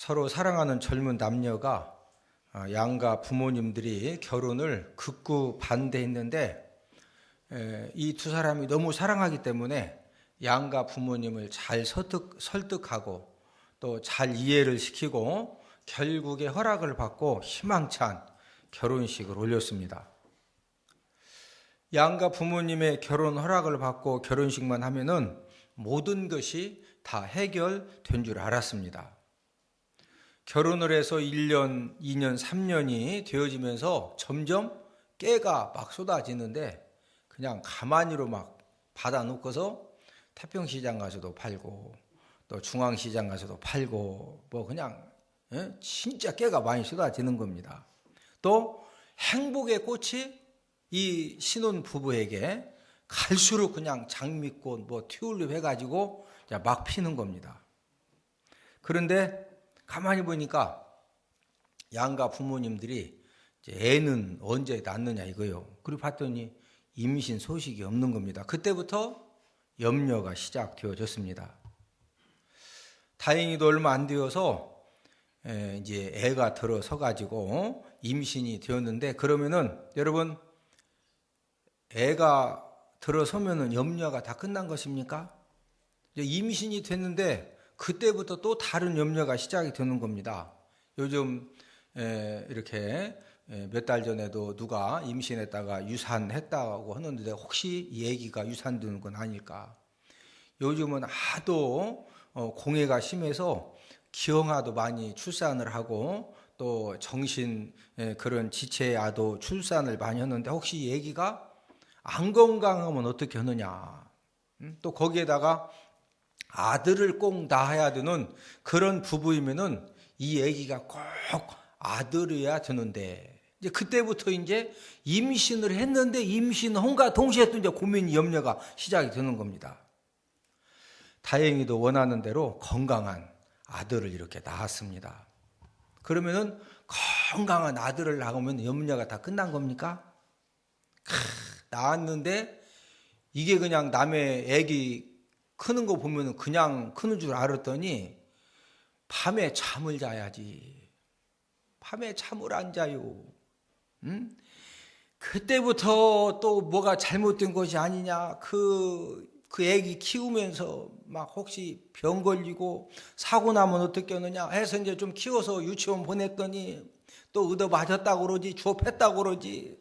서로 사랑하는 젊은 남녀가 양가 부모님들이 결혼을 극구 반대했는데 이 두 사람이 너무 사랑하기 때문에 양가 부모님을 잘 설득하고 또 잘 이해를 시키고 결국에 허락을 받고 희망찬 결혼식을 올렸습니다. 양가 부모님의 결혼 허락을 받고 결혼식만 하면은 모든 것이 다 해결된 줄 알았습니다. 결혼을 해서 1년, 2년, 3년이 되어지면서 점점 깨가 막 쏟아지는데 그냥 가만히로 막 받아놓고서 태평시장 가서도 팔고 또 중앙시장 가서도 팔고 뭐 그냥 진짜 깨가 많이 쏟아지는 겁니다. 또 행복의 꽃이 이 신혼 부부에게 갈수록 그냥 장미꽃 뭐 튤립 해가지고 막 피는 겁니다. 그런데 가만히 보니까 양가 부모님들이 애는 언제 낳느냐 이거요. 그리고 봤더니 임신 소식이 없는 겁니다. 그때부터 염려가 시작되어졌습니다. 다행히도 얼마 안 되어서 이제 애가 들어서 가지고 임신이 되었는데, 그러면은 여러분 애가 들어서면은 염려가 다 끝난 것입니까? 이제 임신이 됐는데 그때부터 또 다른 염려가 시작이 되는 겁니다. 요즘 이렇게 몇 달 전에도 누가 임신했다가 유산했다고 하는데 혹시 이 아기가 유산되는 건 아닐까? 요즘은 하도 공해가 심해서 기형아도 많이 출산을 하고 또 정신 그런 지체아도 출산을 많이 하는데 혹시 이 아기가 안 건강하면 어떻게 하느냐? 또 거기에다가 아들을 꼭 낳아야 되는 그런 부부이면은 이 아기가 꼭 아들이어야 되는데, 이제 그때부터 이제 임신을 했는데 임신혼과 동시에 또 이제 고민 염려가 시작이 되는 겁니다. 다행히도 원하는 대로 건강한 아들을 이렇게 낳았습니다. 그러면은 건강한 아들을 낳으면 염려가 다 끝난 겁니까? 낳았는데 이게 그냥 남의 애기 크는 거 보면 그냥 크는 줄 알았더니 밤에 잠을 자야지. 밤에 잠을 안 자요. 그때부터 또 뭐가 잘못된 것이 아니냐. 그 애기 키우면서 막 혹시 병 걸리고 사고 나면 어떻게 하느냐 해서 이제 좀 키워서 유치원 보냈더니 또 얻어 맞았다고 그러지, 주업했다고 그러지.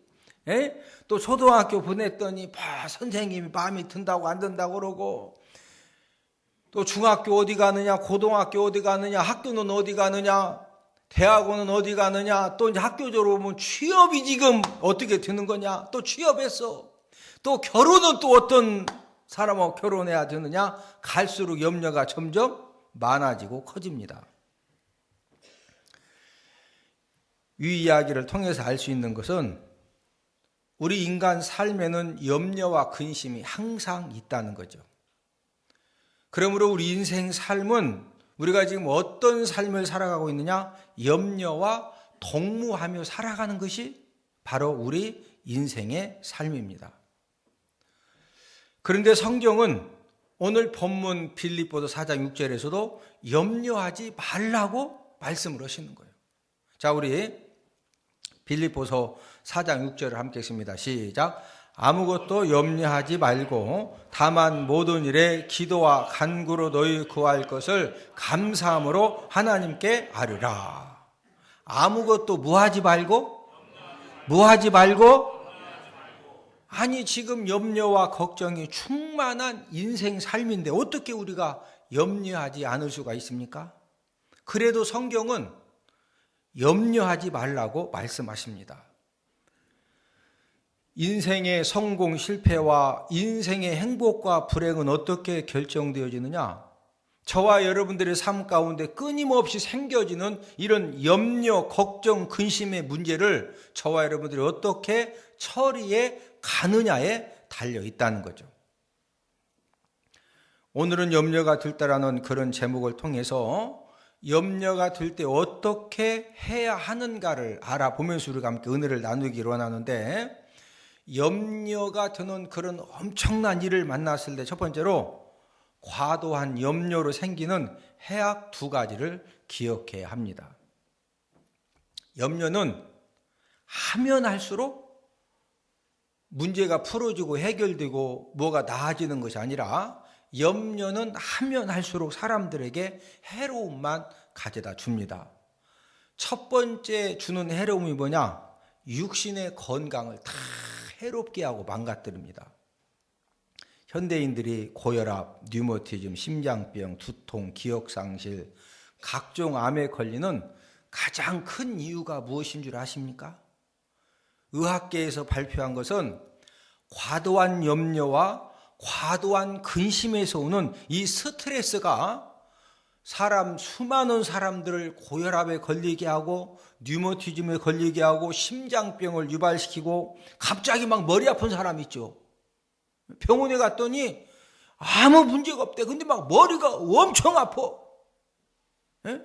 또 초등학교 보냈더니 선생님이 마음에 든다고 안 든다고 그러고, 또 중학교 어디 가느냐, 고등학교 어디 가느냐, 학교는 어디 가느냐, 대학원은 어디 가느냐, 또 이제 학교 졸업하면 취업이 지금 어떻게 되는 거냐, 또 취업했어. 또 결혼은 또 어떤 사람하고 결혼해야 되느냐, 갈수록 염려가 점점 많아지고 커집니다. 이 이야기를 통해서 알 수 있는 것은 우리 인간 삶에는 염려와 근심이 항상 있다는 거죠. 그러므로 우리 인생 삶은 우리가 지금 어떤 삶을 살아가고 있느냐, 염려와 동무하며 살아가는 것이 바로 우리 인생의 삶입니다. 그런데 성경은 오늘 본문 빌립보서 4장 6절에서도 염려하지 말라고 말씀을 하시는 거예요. 자, 우리 빌립보서 4장 6절을 함께 읽습니다. 시작. 아무것도 염려하지 말고 다만 모든 일에 기도와 간구로 너희 구할 것을 감사함으로 하나님께 아뢰라. 아무것도 무하지 말고 아니 지금 염려와 걱정이 충만한 인생 삶인데 어떻게 우리가 염려하지 않을 수가 있습니까? 그래도 성경은 염려하지 말라고 말씀하십니다. 인생의 성공, 실패와 인생의 행복과 불행은 어떻게 결정되어지느냐? 저와 여러분들의 삶 가운데 끊임없이 생겨지는 이런 염려, 걱정, 근심의 문제를 저와 여러분들이 어떻게 처리해 가느냐에 달려 있다는 거죠. 오늘은 염려가 들 때라는 그런 제목을 통해서 염려가 들 때 어떻게 해야 하는가를 알아보면서 우리가 함께 은혜를 나누기를 원하는데, 염려가 드는 그런 엄청난 일을 만났을 때 첫 번째로 과도한 염려로 생기는 해악 두 가지를 기억해야 합니다. 염려는 하면 할수록 문제가 풀어지고 해결되고 뭐가 나아지는 것이 아니라 염려는 하면 할수록 사람들에게 해로움만 가져다 줍니다. 첫 번째 주는 해로움이 뭐냐? 육신의 건강을 다 해롭게 하고 망가뜨립니다. 현대인들이 고혈압, 류머티즘, 심장병, 두통, 기억상실, 각종 암에 걸리는 가장 큰 이유가 무엇인 줄 아십니까? 의학계에서 발표한 것은 과도한 염려와 과도한 근심에서 오는 이 스트레스가 수많은 사람들을 고혈압에 걸리게 하고 류머티즘에 걸리게 하고 심장병을 유발시키고 갑자기 막 머리 아픈 사람 있죠. 병원에 갔더니 아무 문제가 없대. 근데 막 머리가 엄청 아파. 에?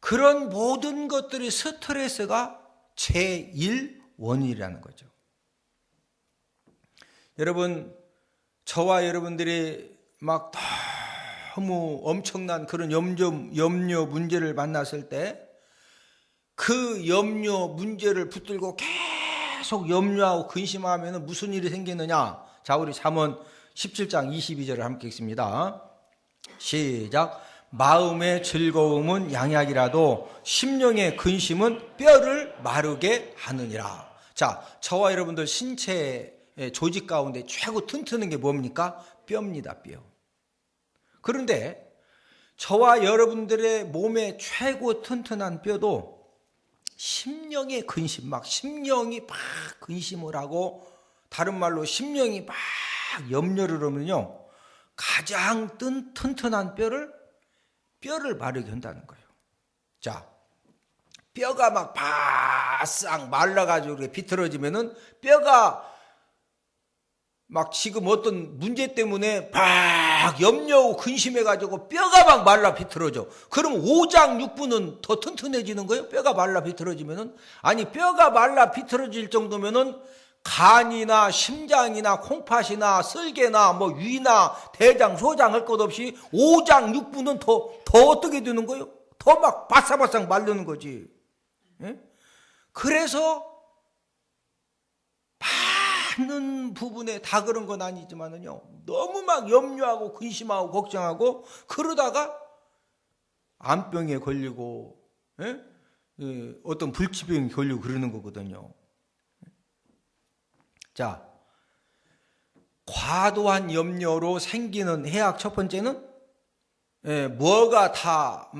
그런 모든 것들이 스트레스가 제1원인이라는 거죠. 여러분, 저와 여러분들이 막 너무 엄청난 그런 염려 문제를 만났을 때 그 염려 문제를 붙들고 계속 염려하고 근심하면 무슨 일이 생기느냐? 자, 우리 잠언 17장 22절을 함께 읽습니다. 시작. 마음의 즐거움은 양약이라도 심령의 근심은 뼈를 마르게 하느니라. 자, 저와 여러분들 신체의 조직 가운데 최고 튼튼한 게 뭡니까? 뼈입니다. 뼈. 그런데 저와 여러분들의 몸에 최고 튼튼한 뼈도 심령의 근심, 심령이 막 근심을 하고, 다른 말로 심령이 막 염려를 하면요, 가장 튼튼한 뼈를 마르게 한다는 거예요. 자, 뼈가 막 바싹 말라가지고 이렇게 비틀어지면은 뼈가 막 지금 어떤 문제 때문에 막 염려하고 근심해가지고 뼈가 막 말라 비틀어져. 그럼 오장육부는 더 튼튼해지는 거예요? 뼈가 말라 비틀어지면은? 아니, 뼈가 말라 비틀어질 정도면은 간이나 심장이나 콩팥이나 쓸개나 뭐 위나 대장, 소장 할 것 없이 오장육부는 더 어떻게 되는 거예요? 더 막 바싹바싹 마르는 거지. 예? 그래서 많은 부분에 다 그런 건 아니지만은요, 너무 막 염려하고 근심하고 걱정하고 그러다가 암병에 걸리고, 어떤 불치병에 걸리고 그러는 거거든요. 자, 과도한 염려로 생기는 해악 첫 번째는 뭐가 다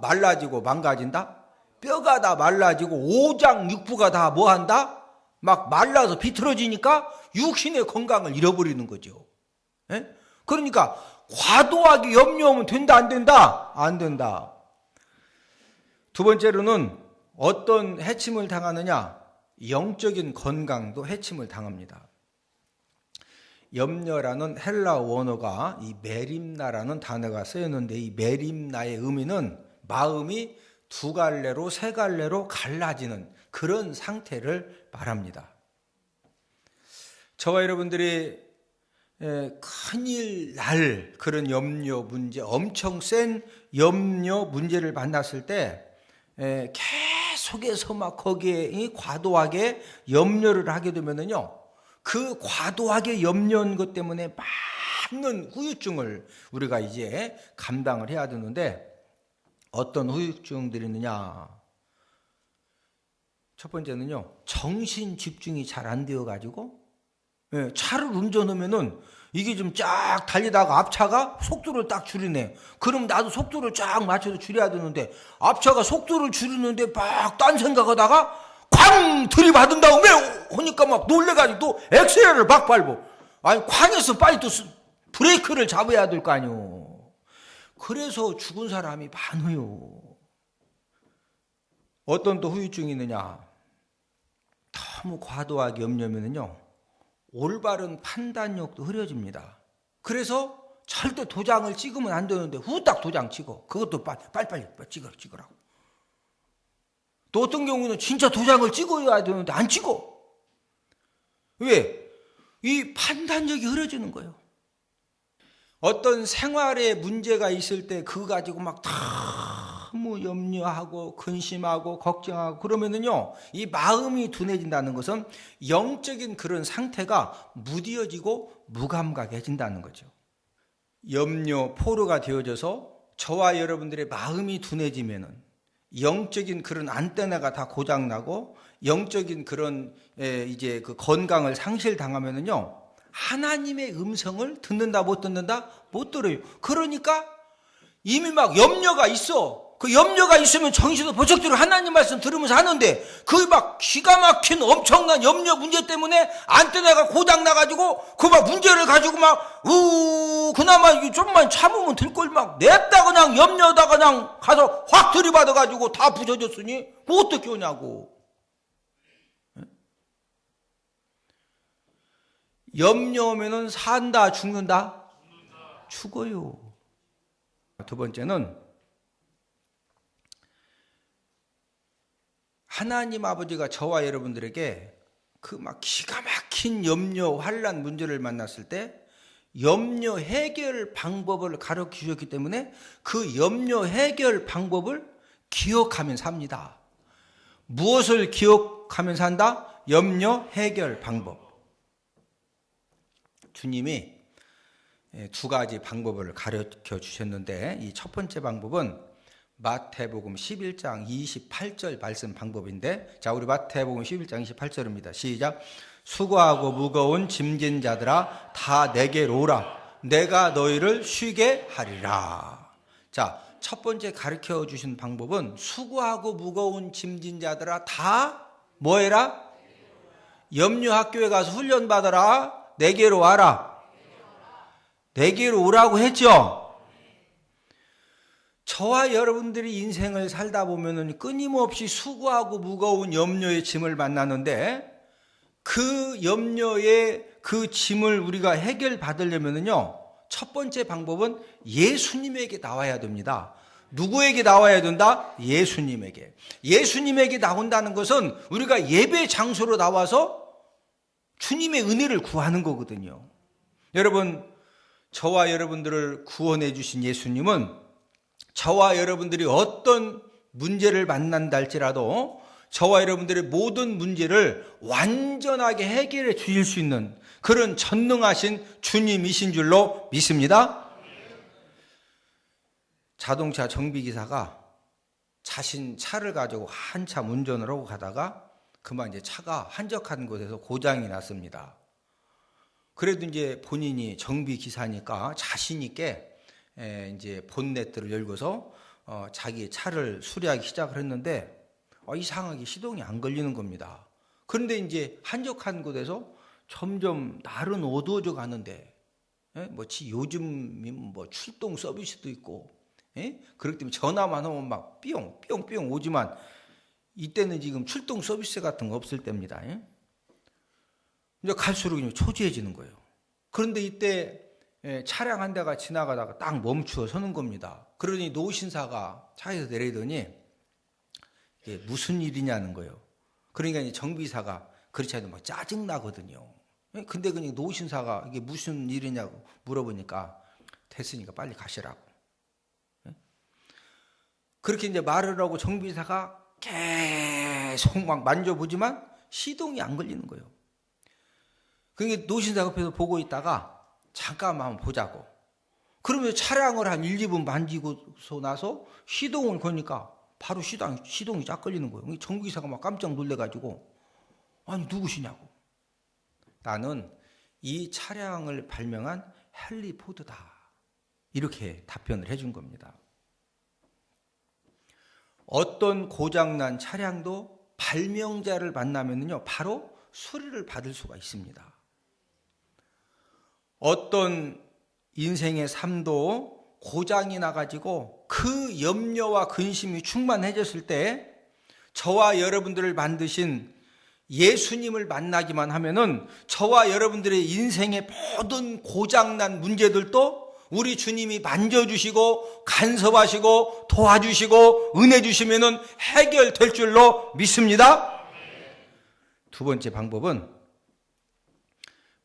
말라지고 망가진다? 뼈가 다 말라지고 오장육부가 다 뭐한다? 막 말라서 비틀어지니까 육신의 건강을 잃어버리는 거죠. 그러니까 과도하게 염려하면 된다, 안 된다? 안 된다. 두 번째로는 어떤 해침을 당하느냐? 영적인 건강도 해침을 당합니다. 염려라는 헬라 원어가 이 메림나라는 단어가 쓰였는데, 이 메림나의 의미는 마음이 두 갈래로 세 갈래로 갈라지는 그런 상태를 말합니다. 저와 여러분들이 큰일 날 그런 염려 문제, 엄청 센 염려 문제를 만났을 때 계속해서 막 거기에 과도하게 염려를 하게 되면은요, 그 과도하게 염려한 것 때문에 많은 후유증을 우리가 이제 감당을 해야 되는데, 어떤 후유증들이 있느냐? 첫 번째는요, 정신 집중이 잘 안 되어가지고, 차를 운전하면은 이게 좀 쫙 달리다가 앞차가 속도를 딱 줄이네. 그럼 나도 속도를 쫙 맞춰서 줄여야 되는데, 앞차가 속도를 줄이는데 막 딴 생각하다가 쾅 들이받은 다음에 하니까 막 놀래가지고 또 엑셀을 막 밟고, 아니 쾅에서 빨리 또 브레이크를 잡아야 될 거 아니오. 그래서 죽은 사람이 많아요. 어떤 또 후유증이 있느냐? 너무 과도하게 염려하면요, 올바른 판단력도 흐려집니다. 그래서 절대 도장을 찍으면 안 되는데 후딱 도장 찍어. 그것도 빨리빨리 찍으라고. 또 어떤 경우는 진짜 도장을 찍어야 되는데 안 찍어. 왜? 이 판단력이 흐려지는 거예요. 어떤 생활에 문제가 있을 때 그거 가지고 막 너무 염려하고 근심하고 걱정하고 그러면은요, 이 마음이 둔해진다는 것은 영적인 그런 상태가 무뎌지고 무감각해진다는 거죠. 염려, 포로가 되어져서 저와 여러분들의 마음이 둔해지면은 영적인 그런 안테나가 다 고장나고 영적인 그런 이제 그 건강을 상실당하면은요, 하나님의 음성을 듣는다 못 듣는다? 못 들어요. 그러니까 이미 막 염려가 있어. 그 염려가 있으면 정신도 번쩍 들어 하나님 말씀 들으면서 하는데 그 막 기가 막힌 엄청난 염려 문제 때문에 안테나가 고장 나가지고 그 막 문제를 가지고 막 그나마 좀만 참으면 될 걸 막 냈다 그냥 염려다 그냥 가서 확 들이받아가지고 다 부서졌으니 뭐 어떻게 오냐고. 염려하면은 산다 죽는다? 죽어요. 두 번째는 하나님 아버지가 저와 여러분들에게 그 막 기가 막힌 염려, 환난 문제를 만났을 때 염려 해결 방법을 가르쳐 주셨기 때문에 그 염려 해결 방법을 기억하면 삽니다. 무엇을 기억하면 산다? 염려 해결 방법. 주님이 두 가지 방법을 가르쳐 주셨는데 이 첫 번째 방법은 마태복음 11장 28절 말씀 방법인데, 자, 우리 마태복음 11장 28절입니다. 시작. 수고하고 무거운 짐진 자들아 다 내게로 오라. 내가 너희를 쉬게 하리라. 자, 첫 번째 가르쳐 주신 방법은 수고하고 무거운 짐진 자들아 다 뭐해라? 염려학교에 가서 훈련 받아라. 내게로 와라. 내게로 오라고 했죠. 저와 여러분들이 인생을 살다 보면은 끊임없이 수고하고 무거운 염려의 짐을 만나는데 그 염려의 그 짐을 우리가 해결받으려면은요, 첫 번째 방법은 예수님에게 나와야 됩니다. 누구에게 나와야 된다? 예수님에게. 예수님에게 나온다는 것은 우리가 예배 장소로 나와서 주님의 은혜를 구하는 거거든요. 여러분, 저와 여러분들을 구원해 주신 예수님은 저와 여러분들이 어떤 문제를 만난다 할지라도 저와 여러분들의 모든 문제를 완전하게 해결해 주실 수 있는 그런 전능하신 주님이신 줄로 믿습니다. 자동차 정비기사가 자신 차를 가지고 한참 운전을 하고 가다가 그만 이제 차가 한적한 곳에서 고장이 났습니다. 그래도 이제 본인이 정비기사니까 자신 있게 이제 본네트를 열고서 자기 차를 수리하기 시작을 했는데 이상하게 시동이 안 걸리는 겁니다. 그런데 이제 한적한 곳에서 점점 날은 어두워져 가는데 요즘 뭐 출동 서비스도 있고 그렇기 때문에 전화만 하면 막 삐용삐용 오지만 이때는 지금 출동 서비스 같은 거 없을 때입니다. 이제 갈수록 초조해지는 거예요. 그런데 이때 차량 한 대가 지나가다가 딱 멈추어 서는 겁니다. 그러니 노신사가 차에서 내리더니 이게 무슨 일이냐는 거예요. 그러니까 이제 정비사가 그렇지 않으면 막 짜증나거든요. 근데 그냥 노신사가 이게 무슨 일이냐고 물어보니까 됐으니까 빨리 가시라고. 그렇게 이제 말을 하고 정비사가 계속 막 만져보지만 시동이 안 걸리는 거예요. 그러니까 노신사 옆에서 보고 있다가 잠깐만 한번 보자고. 그러면 차량을 한 1, 2분 만지고서 나서 시동을 거니까 바로 시동이 쫙 걸리는 거예요. 정비사가 막 깜짝 놀래가지고 아니 누구시냐고. 나는 이 차량을 발명한 헨리 포드다. 이렇게 답변을 해준 겁니다. 어떤 고장난 차량도 발명자를 만나면요 바로 수리를 받을 수가 있습니다. 어떤 인생의 삶도 고장이 나가지고 그 염려와 근심이 충만해졌을 때 저와 여러분들을 만드신 예수님을 만나기만 하면은 저와 여러분들의 인생의 모든 고장난 문제들도 우리 주님이 만져주시고 간섭하시고 도와주시고 은혜 주시면은 해결될 줄로 믿습니다. 두 번째 방법은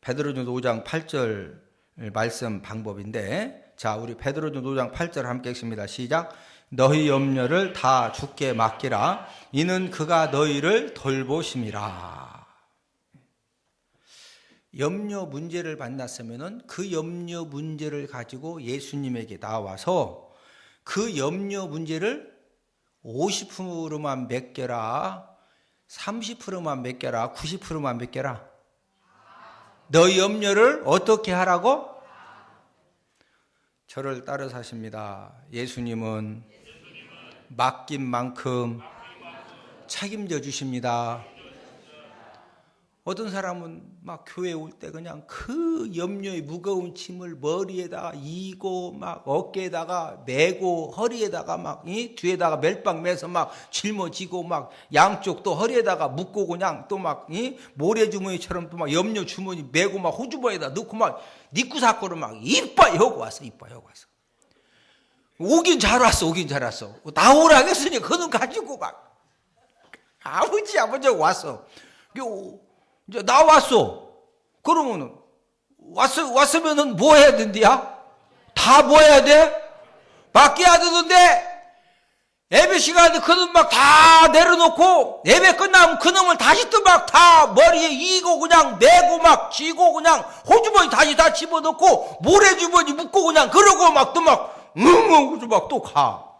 베드로전서 5장 8절 말씀 방법인데, 자, 우리 베드로전 5장 8절 함께 읽습니다. 시작. 너희 염려를 다 주께 맡기라. 이는 그가 너희를 돌보심이라. 염려 문제를 만났으면은 그 염려 문제를 가지고 예수님에게 나와서 그 염려 문제를 50%만 맡겨라, 30%만 맡겨라, 90%만 맡겨라. 너희 염려를 어떻게 하라고? 저를 따라 사십니다. 예수님은 맡긴 만큼 책임져 주십니다. 어떤 사람은 막 교회 올 때 그냥 그 염려의 무거운 짐을 머리에다가 이고 막 어깨에다가 메고 허리에다가 막 뒤에다가 멜빵 매서 막 짊어지고 막 양쪽 또 허리에다가 묶고 그냥 또 막 모래주머니처럼 또 막 염려 주머니 메고 막 호주머니에다 넣고 막 니꾸사꾸로 막 이빠이 하고 왔어. 이빠이 하고 왔어. 오긴 잘 왔어. 나오라 하겠으니 그는 가지고 막 아버지하고 왔어. 이제 나왔어. 그러면은 왔으면은 뭐 해야 된디야? 다 뭐 해야 돼? 맡겨야 되는데 예배 시간에 그놈 막 다 내려놓고 예배 끝나면 그놈을 다시 또 막 다 머리에 이고 그냥 메고 막 쥐고 그냥 호주머니 다시 다 집어넣고 모래주머니 묶고 그냥 그러고 막 또 막 막 또 가.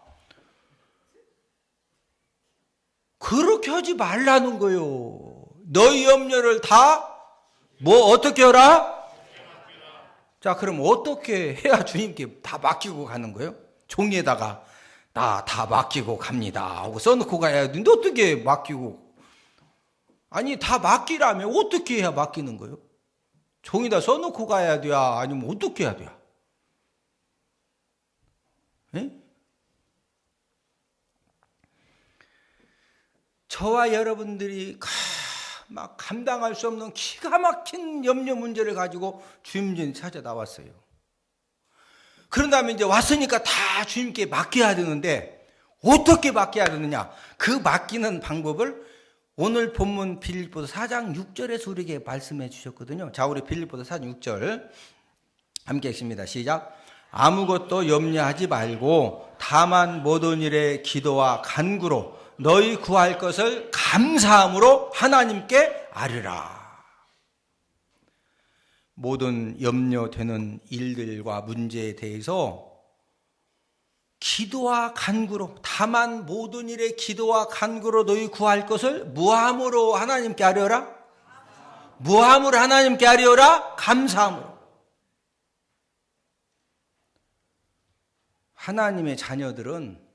그렇게 하지 말라는 거요. 너희 염려를 다 뭐 어떻게 하라? 자, 그럼 어떻게 해야 주님께 다 맡기고 가는 거예요? 종이에다가 나 다 맡기고 갑니다 하고 써놓고 가야 되는데 어떻게 맡기고? 아니, 다 맡기라면 어떻게 해야 맡기는 거예요? 종이다 써놓고 가야 돼야? 아니면 어떻게 해야 돼야? 에? 저와 여러분들이 막 감당할 수 없는 기가 막힌 염려 문제를 가지고 주님 찾아 나왔어요. 그런 다음에 이제 왔으니까 다 주님께 맡겨야 되는데 어떻게 맡겨야 되느냐? 그 맡기는 방법을 오늘 본문 빌립보서 4장 6절에서 우리에게 말씀해 주셨거든요. 자, 우리 빌립보서 4장 6절 함께 읽습니다. 시작. 아무것도 염려하지 말고 다만 모든 일에 기도와 간구로 너희 구할 것을 감사함으로 하나님께 아뢰라. 모든 염려되는 일들과 문제에 대해서 기도와 간구로, 다만 모든 일에 기도와 간구로 너희 구할 것을 무함으로 하나님께 아뢰어라. 무함으로 하나님께 아뢰어라. 감사함으로. 하나님의 자녀들은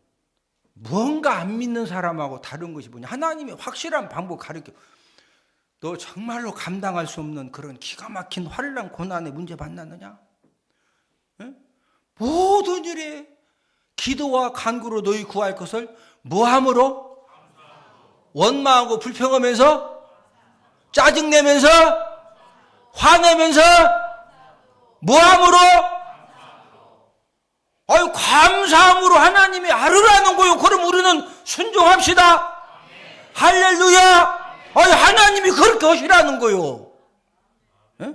무언가 안 믿는 사람하고 다른 것이 뭐냐? 하나님의 확실한 방법 가르쳐. 너 정말로 감당할 수 없는 그런 기가 막힌 환난 고난의 문제 만났느냐? 응? 모든 일에 기도와 간구로 너희 구할 것을 무함으로, 원망하고 불평하면서, 짜증내면서, 화내면서, 무함으로, 아유, 감사함으로 하나님이 아뢰라는 거요. 그럼 우리는 순종합시다. 할렐루야. 아유, 하나님이 그렇게 하시라는 거요. 예?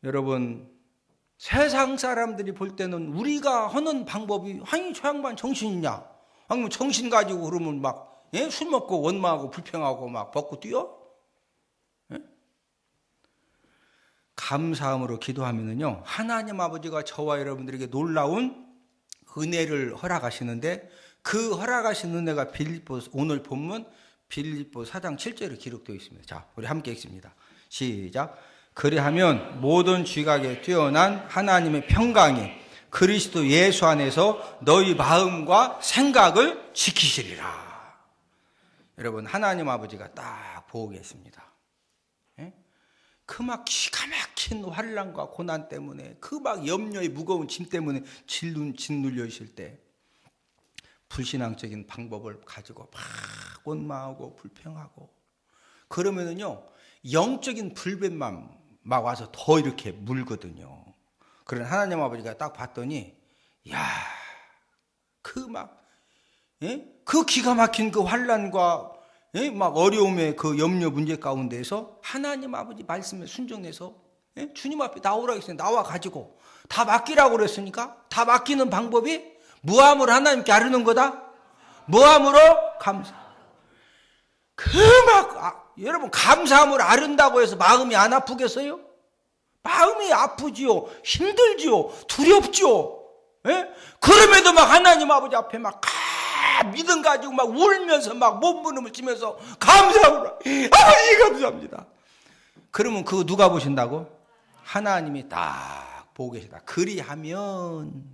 여러분, 세상 사람들이 볼 때는 우리가 하는 방법이 아니 저 양반 정신이냐? 아니면 정신 가지고 그러면 막 술 먹고 원망하고 불평하고 막 벗고 뛰어? 예? 감사함으로 기도하면은요, 하나님 아버지가 저와 여러분들에게 놀라운 은혜를 허락하시는데, 그 허락하신 은혜가 빌립보서 오늘 본문 빌립보 4장 7절에 기록되어 있습니다. 자, 우리 함께 읽습니다. 시작. 그리하면 모든 지각에 뛰어난 하나님의 평강이 그리스도 예수 안에서 너희 마음과 생각을 지키시리라. 여러분, 하나님 아버지가 딱 보고 계십니다. 그 막 기가 막힌 환난과 고난 때문에, 그 막 염려의 무거운 짐 때문에 짓눌려 있을 때 불신앙적인 방법을 가지고 막 원망하고 불평하고 그러면은요, 영적인 불변만 막 와서 더 이렇게 물거든요. 그런 하나님 아버지가 딱 봤더니, 야, 그 기가 막힌 그 환난과 막 어려움의 그 염려 문제 가운데서 하나님 아버지 말씀에 순종해서 예? 주님 앞에 나오라고 했으니 나와가지고 다 맡기라고 그랬으니까 다 맡기는 방법이 무함으로 하나님께 아뢰는 거다. 무함으로 감사. 여러분 감사함으로 아른다고 해서 마음이 안 아프겠어요? 마음이 아프지요. 힘들지요. 두렵지요. 예? 그럼에도 막 하나님 아버지 앞에 막 믿음 가지고 막 울면서 막 몸부림을 치면서 감사합니다. 아버지 감사합니다. 그러면 그거 누가 보신다고? 하나님이 딱 보고 계시다. 그리하면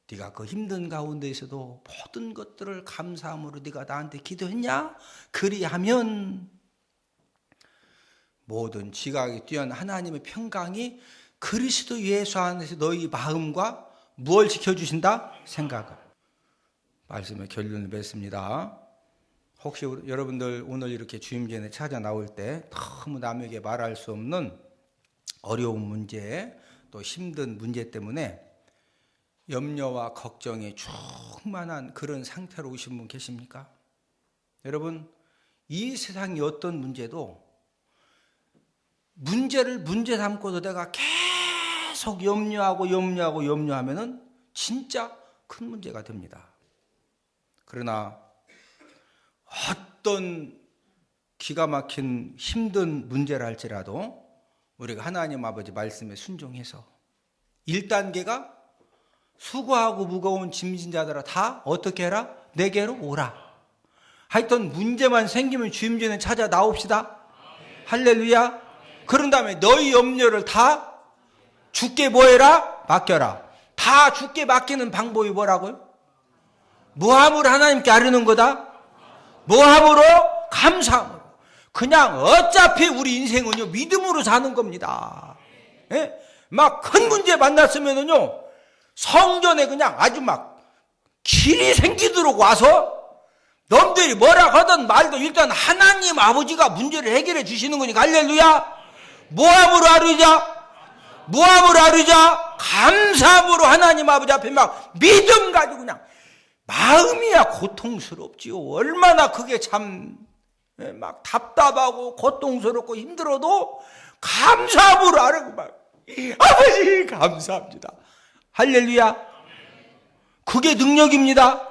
네가 그 힘든 가운데에서도 모든 것들을 감사함으로 네가 나한테 기도했냐? 그리하면 모든 지각이 뛰어난 하나님의 평강이 그리스도 예수 안에서 너희 마음과 무엇을 지켜주신다? 생각을. 말씀의 결론을 맺습니다. 혹시 여러분들 오늘 이렇게 주임전에 찾아 나올 때 너무 남에게 말할 수 없는 어려운 문제, 또 힘든 문제 때문에 염려와 걱정이 충만한 그런 상태로 오신 분 계십니까? 여러분, 이 세상의 어떤 문제도 문제를 문제 삼고도 내가 계속 염려하면은 진짜 큰 문제가 됩니다. 그러나 어떤 기가 막힌 힘든 문제라 할지라도 우리가 하나님 아버지 말씀에 순종해서 1단계가 수고하고 무거운 짐진 자들아 다 어떻게 해라? 내게로 오라. 하여튼 문제만 생기면 주임전에 찾아 나옵시다. 할렐루야. 그런 다음에 너희 염려를 다 주께 뭐해라? 맡겨라. 다 주께 맡기는 방법이 뭐라고요? 무함으로 하나님께 아뢰는 거다. 무함으로 감사함으로. 그냥 어차피 우리 인생은요 믿음으로 사는 겁니다. 예? 막 큰 문제 만났으면은요 성전에 그냥 아주 막 길이 생기도록 와서 놈들이 뭐라 하든 말도 일단 하나님 아버지가 문제를 해결해 주시는 거니까 할렐루야. 무함으로 아뢰자. 무함으로 아뢰자. 감사함으로 하나님 아버지 앞에 막 믿음 가지고 그냥 마음이야 고통스럽지요. 얼마나 그게 참 막 답답하고 고통스럽고 힘들어도 감사함으로 아뢰고 막 아버지 감사합니다. 할렐루야. 그게 능력입니다.